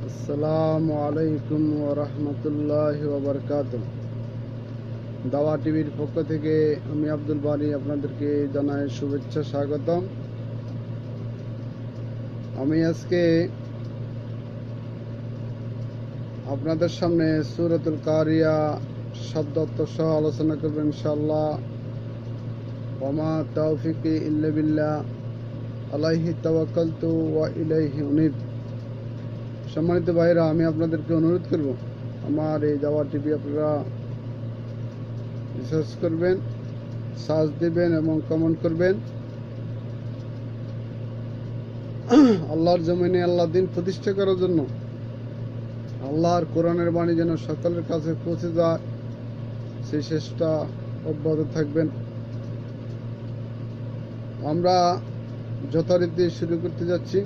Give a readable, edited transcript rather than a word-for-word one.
আসসালামু আলাইকুম ওয়া রাহমাতুল্লাহি ওয়া বারাকাতুহু। দাওয়া টিভির পক্ষ থেকে আমি আব্দুল বারী আপনাদেরকে জানাই শুভেচ্ছা, স্বাগতম। আমি আজকে আপনাদের সামনে সূরাতুল কারিয়া শব্দ অর্থ সহ আলোচনা করব ইনশাআল্লাহ। ওয়া মা তাওফিকি ইল্লা বিল্লাহ আলাইহি তাওয়াক্কালতু ওয়া ইলাইহি উনীব। সম্মানিত ভাইরা, আমি আপনাদেরকে অনুরোধ করব, আমার এই দাওয়া টিভি আপনারা রিসার্চ করবেন, সার্চ দিবেন এবং কমেন্ট করবেন। আল্লাহর জমিনে আল্লাহ দিন প্রতিষ্ঠা করার জন্য আল্লাহর কোরআনের বাণী যেন সকলের কাছে পৌঁছে যায়, সেই চেষ্টা অব্যাহত থাকবেন। আমরা যথারীতি শুরু করতে যাচ্ছি।